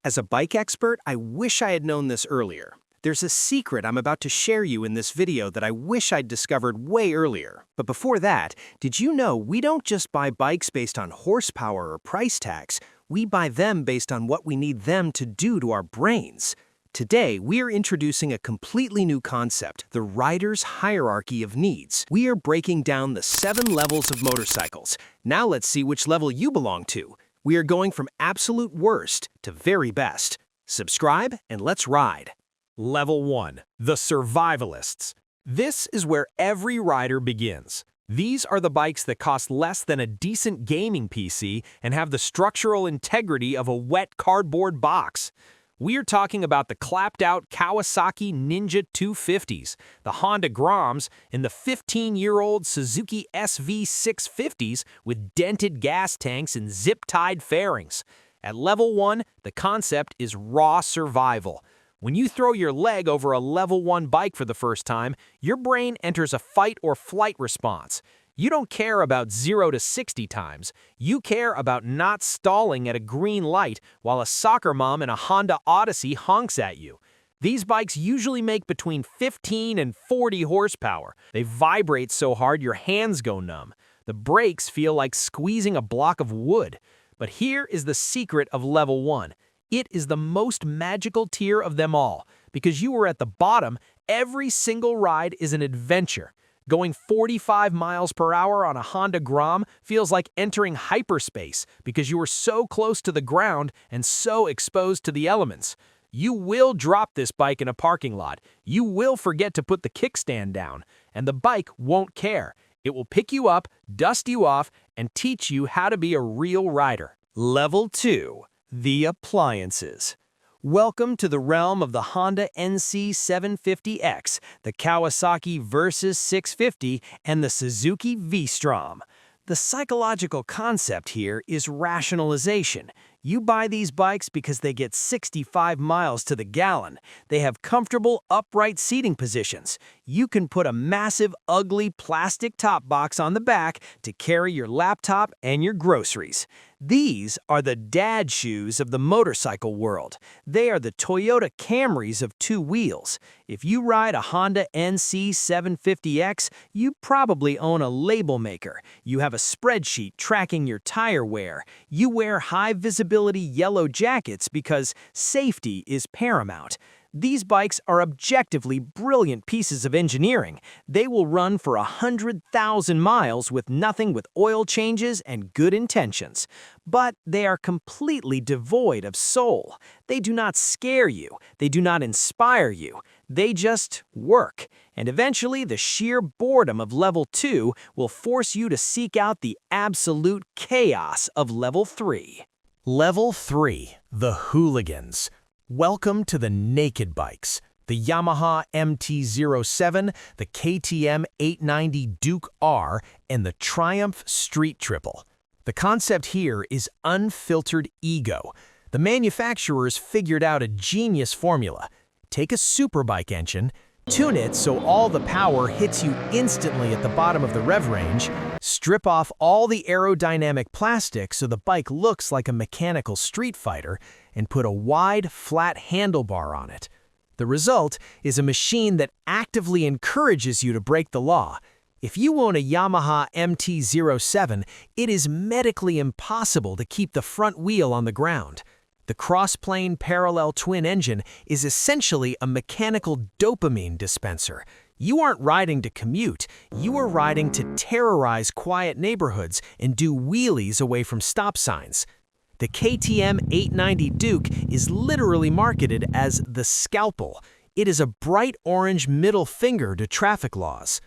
As a bike expert, I wish I had known this earlier. There's a secret I'm about to share you in this video that I wish I'd discovered way earlier. But before that, did you know we don't just buy bikes based on horsepower or price tags? We buy them based on what we need them to do to our brains. Today, we are introducing a completely new concept, the rider's hierarchy of needs. We are breaking down the 7 levels of motorcycles. Now let's see which level you belong to. We are going from absolute worst to very best. Subscribe and let's ride. Level 1. The Survivalists. This is where every rider begins. These are the bikes that cost less than a decent gaming PC and have the structural integrity of a wet cardboard box. We are talking about the clapped-out Kawasaki Ninja 250s, the Honda Groms, and the 15-year-old Suzuki SV650s with dented gas tanks and zip-tied fairings. At Level 1, the concept is raw survival. When you throw your leg over a Level 1 bike for the first time, your brain enters a fight-or-flight response. You don't care about 0 to 60 times. You care about not stalling at a green light while a soccer mom in a Honda Odyssey honks at you. These bikes usually make between 15 and 40 horsepower. They vibrate so hard your hands go numb. The brakes feel like squeezing a block of wood. But here is the secret of Level 1. It is the most magical tier of them all. Because you are at the bottom, every single ride is an adventure. Going 45 miles per hour on a Honda Grom feels like entering hyperspace because you are so close to the ground and so exposed to the elements. You will drop this bike in a parking lot. You will forget to put the kickstand down, and the bike won't care. It will pick you up, dust you off, and teach you how to be a real rider. Level 2. The Appliances. Welcome to the realm of the Honda NC750X, the Kawasaki Versys 650, and the Suzuki V-Strom. The psychological concept here is rationalization. You buy these bikes because they get 65 miles to the gallon. They have comfortable, upright seating positions. You can put a massive, ugly plastic top box on the back to carry your laptop and your groceries. These are the dad shoes of the motorcycle world. They are the Toyota Camrys of 2 wheels. If you ride a Honda NC750X, you probably own a label maker. You have a spreadsheet tracking your tire wear. You wear high-visibility yellow jackets because safety is paramount. These bikes are objectively brilliant pieces of engineering. They will run for 100,000 miles with nothing but oil changes and good intentions. But they are completely devoid of soul. They do not scare you. They do not inspire you. They just work. And eventually, the sheer boredom of Level 2 will force you to seek out the absolute chaos of Level 3. Level 3. The Hooligans. Welcome to the naked bikes. The Yamaha MT-07, the KTM 890 Duke R, and the Triumph Street Triple. The concept here is unfiltered ego. The manufacturers figured out a genius formula. Take a superbike engine, tune it so all the power hits you instantly at the bottom of the rev range, strip off all the aerodynamic plastic so the bike looks like a mechanical street fighter, and put a wide, flat handlebar on it. The result is a machine that actively encourages you to break the law. If you own a Yamaha MT-07, it is medically impossible to keep the front wheel on the ground. The cross-plane parallel twin engine is essentially a mechanical dopamine dispenser. You aren't riding to commute, you are riding to terrorize quiet neighborhoods and do wheelies away from stop signs. The KTM 890 Duke is literally marketed as the Scalpel. It is a bright orange middle finger to traffic laws.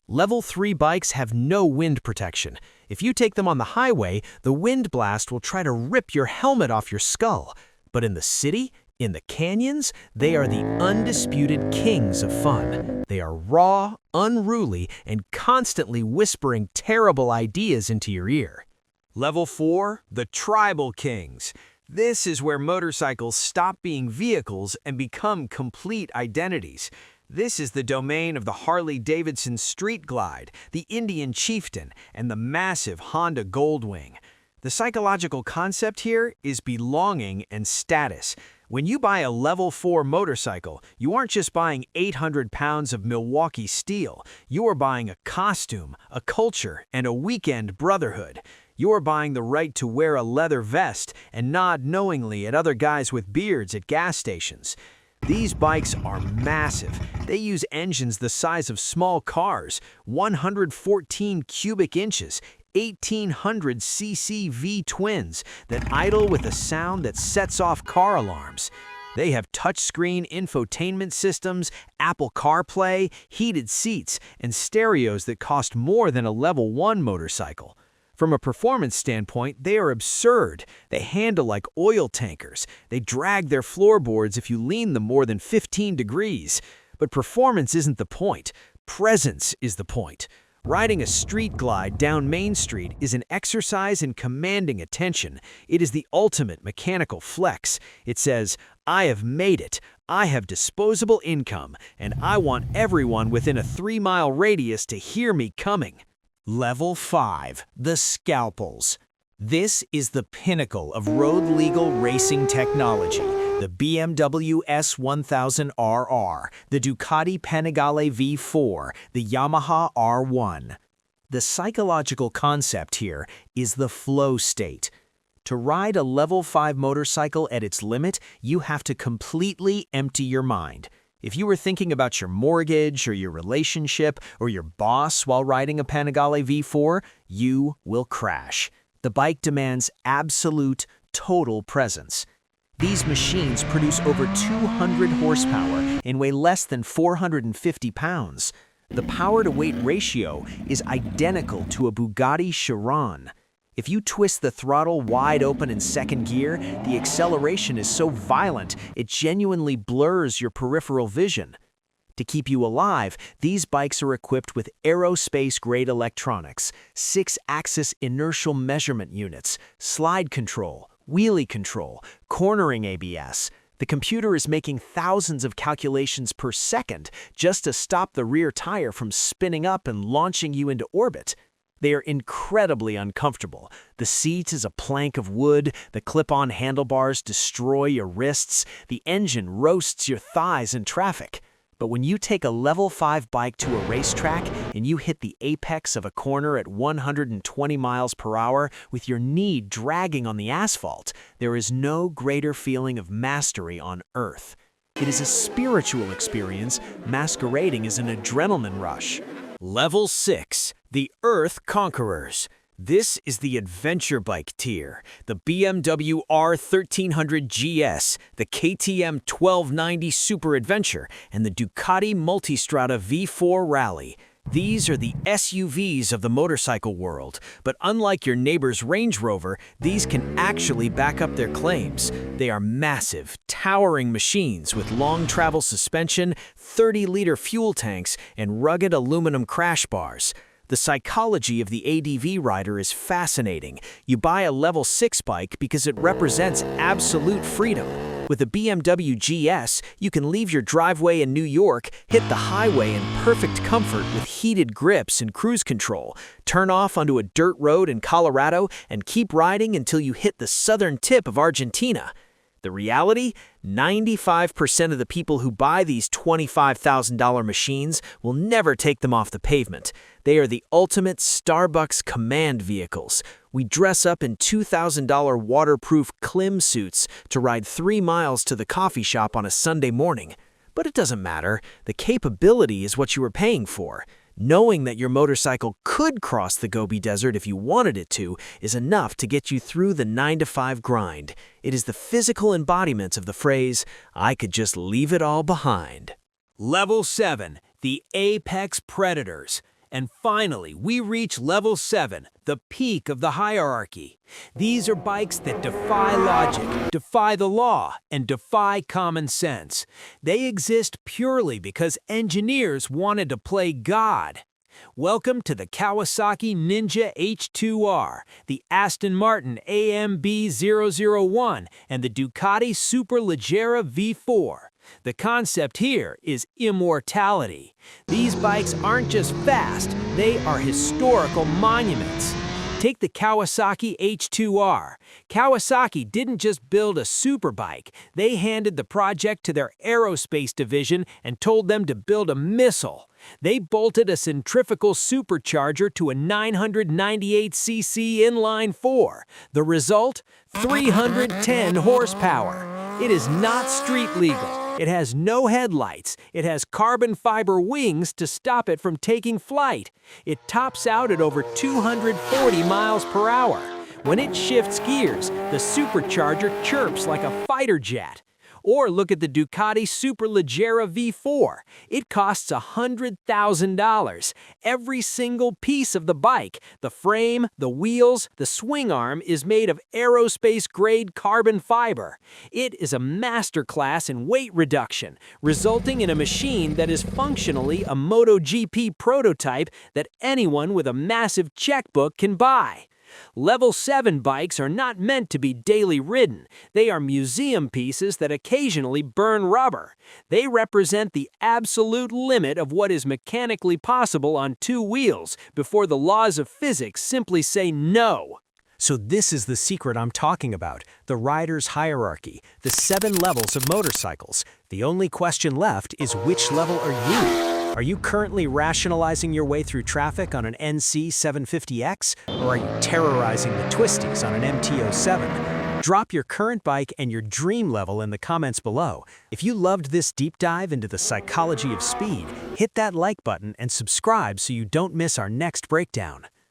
Level 3 bikes have no wind protection. If you take them on the highway, the wind blast will try to rip your helmet off your skull. But in the city, in the canyons, they are the undisputed kings of fun. They are raw, unruly, and constantly whispering terrible ideas into your ear. Level 4. The Tribal Kings. This is where motorcycles stop being vehicles and become complete identities. This is the domain of the Harley-Davidson Street Glide, the Indian Chieftain, and the massive Honda Goldwing. The psychological concept here is belonging and status. When you buy a level 4 motorcycle, you aren't just buying 800 pounds of Milwaukee steel. You are buying a costume, a culture, and a weekend brotherhood. You are buying the right to wear a leather vest and nod knowingly at other guys with beards at gas stations. These bikes are massive. They use engines the size of small cars, 114 cubic inches, 1,800 cc V-twins that idle with a sound that sets off car alarms. They have touchscreen infotainment systems, Apple CarPlay, heated seats, and stereos that cost more than a level 1 motorcycle. From a performance standpoint, they are absurd. They handle like oil tankers. They drag their floorboards if you lean them more than 15 degrees. But performance isn't the point. Presence is the point. Riding a street glide down Main Street is an exercise in commanding attention. It is the ultimate mechanical flex. It says, I have made it. I have disposable income, and I want everyone within a 3-mile radius to hear me coming. Level 5, the Scalpels. This is the pinnacle of road-legal racing technology. The BMW S1000RR, the Ducati Panigale V4, the Yamaha R1. The psychological concept here is the flow state. To ride a level 5 motorcycle at its limit, you have to completely empty your mind. If you were thinking about your mortgage or your relationship or your boss while riding a Panigale V4, you will crash. The bike demands absolute, total presence. These machines produce over 200 horsepower and weigh less than 450 pounds. The power-to-weight ratio is identical to a Bugatti Chiron. If you twist the throttle wide open in second gear, the acceleration is so violent it genuinely blurs your peripheral vision. To keep you alive, these bikes are equipped with aerospace-grade electronics, 6-axis inertial measurement units, slide control, wheelie control, cornering ABS. The computer is making thousands of calculations per second just to stop the rear tire from spinning up and launching you into orbit. They are incredibly uncomfortable. The seat is a plank of wood, the clip-on handlebars destroy your wrists, the engine roasts your thighs in traffic. But when you take a level 5 bike to a racetrack and you hit the apex of a corner at 120 miles per hour with your knee dragging on the asphalt, there is no greater feeling of mastery on earth. It is a spiritual experience masquerading as an adrenaline rush. Level 6, the Earth Conquerors. This is the adventure bike tier. The BMW R1300 GS, the KTM 1290 Super Adventure, and the Ducati Multistrada V4 Rally. These are the SUVs of the motorcycle world, but unlike your neighbor's Range Rover, these can actually back up their claims. They are massive, towering machines with long travel suspension, 30-liter fuel tanks, and rugged aluminum crash bars. The psychology of the ADV rider is fascinating. You buy a level 6 bike because it represents absolute freedom. With a BMW GS, you can leave your driveway in New York, hit the highway in perfect comfort with heated grips and cruise control, turn off onto a dirt road in Colorado, and keep riding until you hit the southern tip of Argentina. The reality? 95% of the people who buy these $25,000 machines will never take them off the pavement. They are the ultimate Starbucks command vehicles. We dress up in $2,000 waterproof Klim suits to ride 3 miles to the coffee shop on a Sunday morning. But it doesn't matter. The capability is what you are paying for. Knowing that your motorcycle could cross the Gobi Desert if you wanted it to is enough to get you through the 9-to-5 grind. It is the physical embodiment of the phrase, I could just leave it all behind. Level 7, the Apex Predators. And finally, we reach level 7, the peak of the hierarchy. These are bikes that defy logic, defy the law, and defy common sense. They exist purely because engineers wanted to play God. Welcome to the Kawasaki Ninja H2R, the Aston Martin AMB 001, and the Ducati Superleggera V4. The concept here is immortality. These bikes aren't just fast, they are historical monuments. Take the Kawasaki H2R. Kawasaki didn't just build a superbike, they handed the project to their aerospace division and told them to build a missile. They bolted a centrifugal supercharger to a 998cc inline 4. The result? 310 horsepower. It is not street legal. It has no headlights. It has carbon fiber wings to stop it from taking flight. It tops out at over 240 miles per hour. When it shifts gears, the supercharger chirps like a fighter jet. Or look at the Ducati Superleggera V4. It costs $100,000. Every single piece of the bike, the frame, the wheels, the swing arm is made of aerospace-grade carbon fiber. It is a masterclass in weight reduction, resulting in a machine that is functionally a MotoGP prototype that anyone with a massive checkbook can buy. Level 7 bikes are not meant to be daily ridden. They are museum pieces that occasionally burn rubber. They represent the absolute limit of what is mechanically possible on two wheels before the laws of physics simply say no. So this is the secret I'm talking about, the rider's hierarchy, the 7 levels of motorcycles. The only question left is which level are you? Are you currently rationalizing your way through traffic on an NC 750X? Or are you terrorizing the twisties on an MT-07? Drop your current bike and your dream level in the comments below. If you loved this deep dive into the psychology of speed, hit that like button and subscribe so you don't miss our next breakdown.